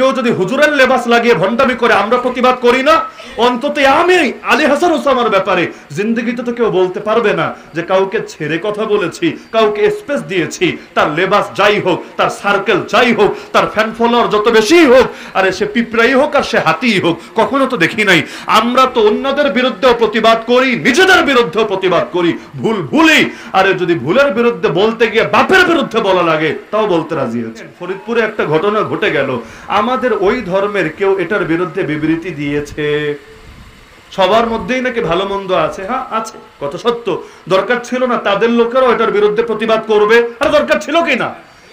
কেউ যদি হুজুরের লেবাস লাগিয়ে ভণ্ডামি করে আমরা প্রতিবাদ করি না, অন্তত আমি আলী হাসান ওসামার ব্যাপারে জিন্দেগিতে তো কেউ বলতে পারবে না যে কাউকে ছেড়ে কথা বলেছি, কাউকে স্পেস দিয়েছি, তার লেবাস যাই হোক, তার সার্কেল যাই হোক, তার ফ্যান ফলোয়ার যত বেশি হোক, আরে সে পিঁপড়াই হোক আর সে হাতিই হোক, কখনো তো দেখি নাই। আমরা তো অন্যদের বিরুদ্ধেও প্রতিবাদ করি, নিজেদের বিরুদ্ধেও প্রতিবাদ করি, ভুল ভুলই। আরে যদি ভুলের বিরুদ্ধে বলতে গিয়ে বাপের বিরুদ্ধে বলা লাগে তাও বলতে রাজি হচ্ছে। ফরিদপুরে একটা ঘটনা ঘটে গেল, আমাদের ওই ধর্মের কেউ এটার বিরুদ্ধে বিবৃতি দিয়েছে। সবার মধ্যেই নাকি ভালো মন্দ আছে, হ্যাঁ আছে, কত সত্য। দরকার ছিল না তাদের লোকেরাও এটার বিরুদ্ধে প্রতিবাদ করবে? আর দরকার ছিল কি না?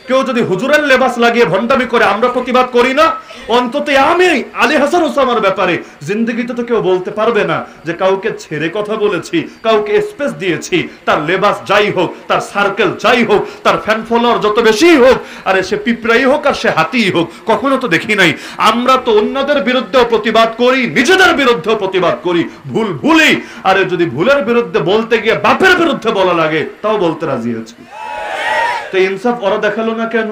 কেউ যদি হুজুরের লেবাস লাগিয়ে ভণ্ডামি করে আমরা প্রতিবাদ করি না, অন্তত আমি আলী হাসান ওসামার ব্যাপারে জিন্দেগিতে তো কেউ বলতে পারবে না যে কাউকে ছেড়ে কথা বলেছি, কাউকে স্পেস দিয়েছি, তার লেবাস যাই হোক, তার সার্কেল যাই হোক, তার ফ্যান ফলোয়ার যত বেশি হোক, আরে সে পিঁপড়াই হোক আর সে হাতিই হোক, কখনো তো দেখি নাই। আমরা তো অন্যদের বিরুদ্ধেও প্রতিবাদ করি, নিজেদের বিরুদ্ধেও প্রতিবাদ করি, ভুল ভুলই। আরে যদি ভুলের বিরুদ্ধে বলতে গিয়ে বাপের বিরুদ্ধে বলা লাগে তাও বলতে রাজি হচ্ছে। তো ইনসাফ ওরা দেখালো না কেন?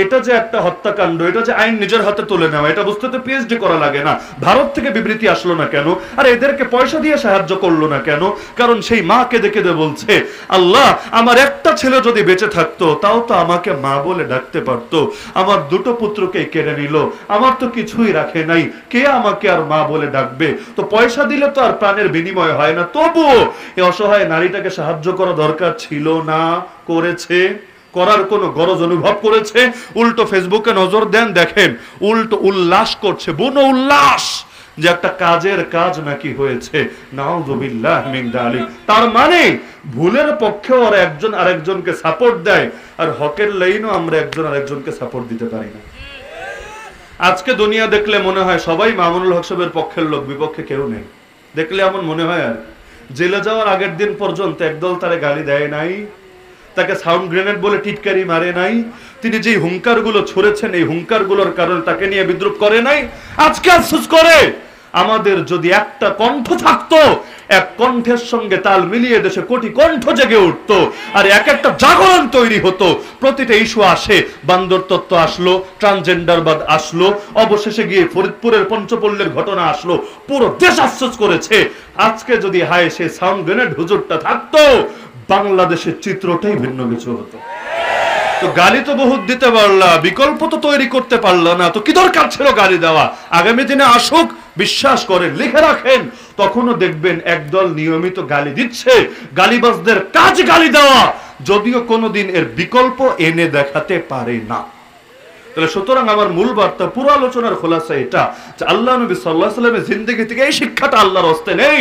এটা যে একটা হত্যাকাণ্ড, এটা যে আইন নিজের হাতে তুলে নেওয়া, এটা বুঝতে তো পিএইচডি করা লাগে না। ভারত থেকে বিবৃতি আসলো না কেন? আর এদেরকে পয়সা দিয়ে সাহায্য করলো না কেন? কারণ সেই মা কেঁদে কেঁদে বলছে, আল্লাহ আমার একটা ছেলে যদি বেঁচে থাকতো তাও তো আমাকে মা বলে ডাকতে পারতো, আমার দুটো পুত্রকে কেড়ে নিল, আমার তো কিছুই রাখে নাই, কে আমাকে আর মা বলে ডাকবে? তো পয়সা দিলে তো আর প্রাণের বিনিময় হয় না, তবুও এই অসহায় নারীটাকে সাহায্য করা দরকার ছিল না, করেছে। করার কোনো গরজ অনুভব করেছে? উল্টো ফেসবুকে নজর দেন, দেখেন উল্টো উল্লাস করছে, বুনো উল্লাস যে একটা কাজের কাজ নাকি হয়েছে। নাউযুবিল্লাহ মিন যালিক। তার মানে ভুলের পক্ষে ওরা একজন আরেকজনকে সাপোর্ট দেয়, আর হকের লাইনও আমরা একজন আরেকজনকে সাপোর্ট দিতে পারি না। আজকে দুনিয়া দেখলে মনে হয় সবাই মামুনুল হক সাহেবের পক্ষের লোক, বিপক্ষে কেউ নেই। দেখলে এমন মনে হয় আর জেলে যাওয়ার আগের দিন পর্যন্ত একদল তারে গালি দেয় নাই, তাকে সাউন্ড গ্রেনেড বলে টিটকারি মারে নাই, তিনি যে হুঙ্কার গুলো ছড়েছেন এই হুঙ্কার গুলোর কারণে তাকে নিয়ে বিদ্রুপ করে নাই। আজকে আফসোস করে আমাদের যদি একটা কণ্ঠ থাকতো, এক কণ্ঠের সঙ্গে তাল মিলিয়ে দেশে কোটি কণ্ঠ জেগে উঠতো, আর এক একটা জাগরণ তৈরি হতো। প্রতিটা ইস্যু আসে, বান্দর তত্ত্ব আসলো, ট্রান্সজেন্ডারবাদ আসলো, অবশেষে গিয়ে ফরিদপুরের পঞ্চপল্লীর ঘটনা আসলো, পুরো দেশ আফসোস করেছে। আজকে যদি হায় সে সাউন্ড গ্রেনেড হুজুরটা থাকতো, বাংলাদেশের চিত্রটাই ভিন্ন কিছু হতো। তো গালি তো বহুত দিতে পারলা, বিকল্প তো তৈরি করতে পারলা না, তো কি দরকার ছিল গালি দেওয়া? আগামী দিনে আসুক, বিশ্বাস করেন, লিখে রাখেন, তখনও দেখবেন একদল নিয়মিত গালি দিচ্ছে। গালিবাজদের কাজ গালি দেওয়া, যদিও কোনোদিন এর বিকল্প এনে দেখাতে পারে না। তাহলে সুতরাং আমার মূল বার্তা, পুরো আলোচনার খোলাসা এটা যে আল্লাহ নবী সাল্লাল্লাহু আলাইহি ওয়াসাল্লামের জিন্দেগি থেকে এই শিক্ষাটা আল্লাহর হস্তে নেই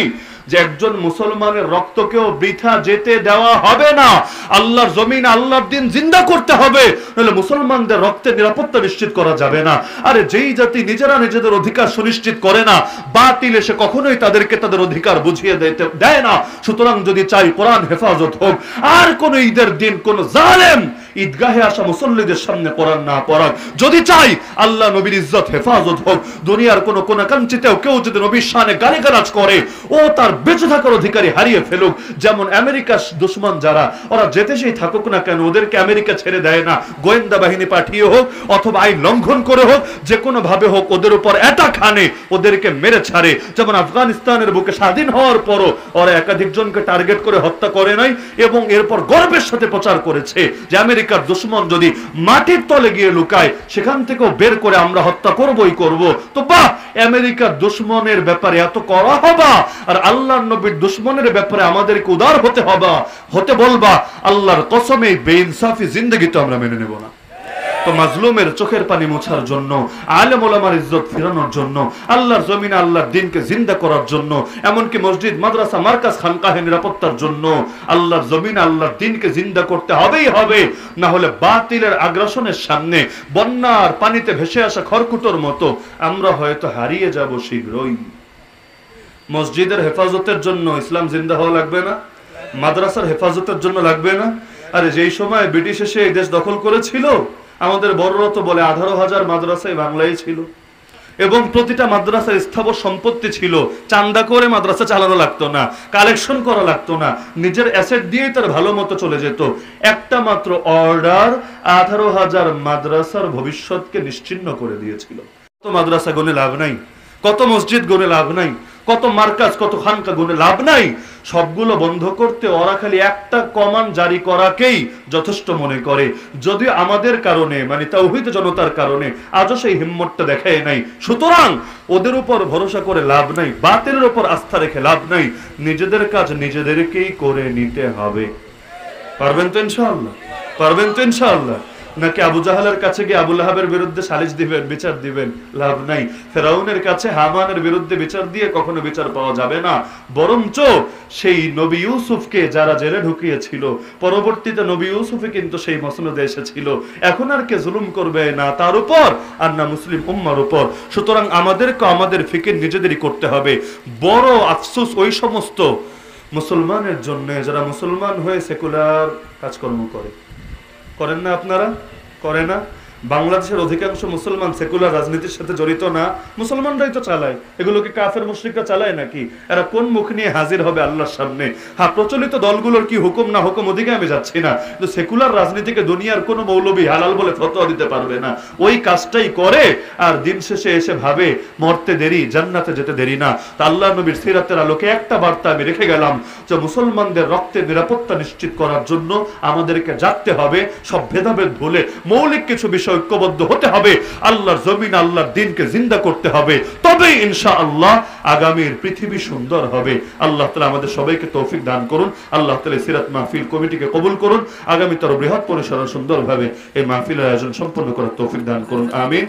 যে একজন মুসলমানের রক্তকেও বৃথা যেতে দেওয়া হবে না। আল্লাহর জমিন, আল্লাহর দিন জিন্দা করতে হবে, নাহলে মুসলমানদের রক্তের নিরাপত্তা নিশ্চিত করা যাবে না। আরে যেই জাতি নিজেরা নিজেদের অধিকার সুনিশ্চিত করে না, বাতিল এসে কখনোই তাদেরকে তাদের অধিকার বুঝিয়ে দেয় না। সুতরাং যদি চাই কোরআন হেফাজত হোক, আর কোন ঈদের দিন কোন জালেম ঈদগাহে আসা মুসল্লিদের সামনে কোরআন না পড়াক, যদি চাই আল্লাহ নবীর ইজ্জত হেফাজত হোক, দুনিয়ার কোন কোনাকাঞ্চিতেও কেউ যদি নবীর শানে গালিগালাজ করে, ও তার বেঁচে থাকার অধিকারী হারিয়ে ফেলুক। যেমন আমেরিকার দুশ্মন যারা, ওরা যেতে সেই থাকুক না কেন, ওদেরকে আমেরিকা ছেড়ে দেয় না। গোয়েন্দা বাহিনী পাঠিয়ে হোক অথবা আইন লঙ্ঘন করে হোক, যে কোনো ভাবে হোক ওদের উপর অ্যাটাক হানে, ওদেরকে মেরে ছাড়ে। যেমন আফগানিস্তানের বুকে স্বাধীন হওয়ার পরও ওরা একাধিক জনকে টার্গেট করে হত্যা করে নাই, এবং এরপর গর্বের সাথে প্রচার করেছে যে আমেরিকার দুশ্মন যদি মাটির তলে গিয়ে লুকায়, সেখান থেকেও বের করে আমরা হত্যা করবই করব। তো বাহ, আমেরিকার দুশ্মনের ব্যাপারে এত করা হবা, আর আল্লাহর নবীর দুশ্মনের ব্যাপারে আমাদেরকে উদার হতে বলবা। আল্লাহর কসমে বেইনসাফি জিন্দেগি তো আমরা মেনে নেব না। তো মাজলুমের চোখের পানি মোছার জন্য, আলেম ওলামার ইজ্জত ফেরানোর জন্য, আল্লাহর জমিনে আল্লাহর দ্বীনকে জিন্দা করার জন্য, এমনকি মসজিদ, মাদ্রাসা, মার্কাজ, খানকাহে নিরাপত্তার জন্য আল্লাহর জমিনে আল্লাহর দ্বীনকে জিন্দা করতে হবেই হবে। না হলে বাতিলের আগ্রাসনের সামনে বন্যার পানিতে ভেসে আসা খড়কুটোর মতো আমরা হয়তো হারিয়ে যাব শীঘ্রই। মসজিদের হেফাজতের জন্য ইসলাম জিন্দা হওয়া লাগবে না? মাদ্রাসার হেফাজতের জন্য লাগবে না? আরে যেই সময় ব্রিটিশ এসে এই দেশ দখল করেছিল, আমাদের বড়রা তো বলে 18,000 মাদ্রাসায় বাংলায় ছিল, এবং প্রতিটা মাদ্রাসার স্থাবর সম্পত্তি ছিল। চান্দা করে মাদ্রাসা চালানো লাগতো না, কালেকশন করা লাগতো না, নিজের অ্যাসেট দিয়েই তার ভালো মতো চলে যেত। একটা মাত্র অর্ডার 18,000 মাদ্রাসার ভবিষ্যৎকে নিশ্চিহ্ন করে দিয়েছিল। কত মাদ্রাসা গুনে লাভ নাই, কত মসজিদ গুনে লাভ নাই, কত মার্কাজ কত খানকা গুনে লাভ নাই। সবগুলো বন্ধ করতে ওরা খালি একটা কমান জারি করাকেই যথেষ্ট মনে করে। যদিও আমাদের কারণে মানে তাওহীদ জনতার কারণে আজও সেই হিম্মতটা দেখায় নাই। সুতরাং ওদের উপর ভরসা করে লাভ নাই, বাতিলের উপর আস্থা রেখে লাভ নাই। নিজেদের কাজ নিজেদেরকেই করে নিতে হবে। পারবেন তো ইনশাআল্লাহ? পারবেন তো ইনশাআল্লাহ? নাকি আবু জাহালের কাছে গিয়ে আবু লাহাবের বিরুদ্ধে সালিশ দিবেন, বিচার দিবেন? লাভ নাই। ফেরাউনের কাছে হামানের বিরুদ্ধে বিচার দিয়ে কখনো বিচার পাওয়া যাবে না। বরঞ্চ সেই নবী ইউসুফকে যারা জেলে ঢুকিয়েছিল, পরবর্তীতে নবী ইউসুফে কিন্তু সেই মসনদে এসেছিল। এখন আর কে জুলুম করবে না তার উপর, আর না মুসলিম উম্মার উপর। সুতরাং আমাদেরকে আমাদের ফিকির নিজেদেরই করতে হবে। বড় আফসোস ওই সমস্ত মুসলমানের জন্য যারা মুসলমান হয়ে সেকুলার কাজকর্ম করেন না? আপনারা করে না? বাংলাদেশের অধিকাংশ মুসলমান সেকুলার রাজনীতির সাথে জড়িত না, মুসলমানরাই তো চালায়। এগুলোকে কাফের মুশরিকরা চালায় নাকি? এরা কোন মুখ নিয়ে হাজির হবে আল্লাহর সামনে? হ্যাঁ, প্রচলিত দলগুলোর কি হুকুম না হুকুম ওদিকে আমি যাচ্ছি না, কিন্তু সেকুলার রাজনীতিকে দুনিয়ার কোনো মৌলবী হালাল বলে ফতোয়া দিতে পারবে না। ওই কাজটাই করে আর দিন শেষে এসে ভাবে মরতে দেরি, জান্নাতে যেতে দেরি না। তা আল্লাহ নবীর সিরাতের আলোকে একটা বার্তা আমি রেখে গেলাম যে মুসলমানদের রক্তের নিরাপত্তা নিশ্চিত করার জন্য আমাদেরকে জাগতে হবে, সব ভেদাভেদ ভুলে মৌলিক কিছু বিষয় ঐক্যবদ্ধ হতে হবে, আল্লাহর জমিন আল্লাহর দ্বীনকে জিন্দা করতে হবে। তবেই ইনশাআল্লাহ আগামীর পৃথিবী সুন্দর হবে। আল্লাহ তাআলা আমাদের সবাইকে তৌফিক দান করুন। আল্লাহ তাআলা সিরাত মাহফিল কমিটিকে কবুল করুন। আগামী তর বৃহৎ পরিসরে সুন্দরভাবে এই মাহফিলের আয়োজন সম্পন্ন করার তৌফিক দান করুন। আমিন।